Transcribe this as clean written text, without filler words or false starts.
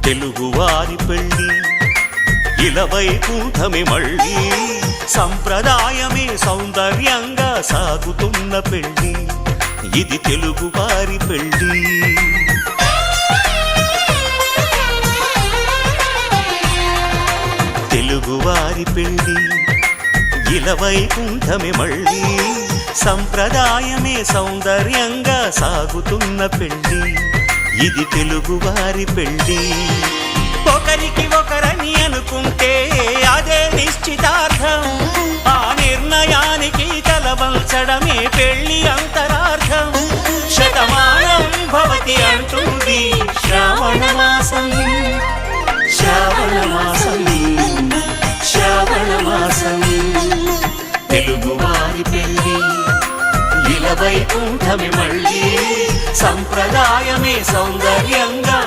తెలుగువారి పెళ్ళి ఇలవైకుంఠమే మళ్ళీ సంప్రదాయమే సౌందర్యంగా సాగుతున్న పెళ్ళి ఇది తెలుగువారి పెళ్ళి తెలుగువారి పెళ్ళి ఇలవైకుంఠమే మళ్ళీ సంప్రదాయమే సౌందర్యంగా సాగుతున్న పెళ్ళి ఇది తెలుగువారి పెళ్ళి ఒకరికి ఒకరని అనుకుంటే అదే నిశ్చితార్థం ఆ నిర్ణయానికి తలవంచడమే పెళ్ళి అంతరార్థం శతమానం భవతి అంటుంది శ్రావణ మాసం శ్రావణ మాసం శ్రావణ మాసం తెలుగువారి పెళ్ళి ఇలవైకుంఠమే మళ్ళీ సంప్రదాయమే సౌందర్యంగా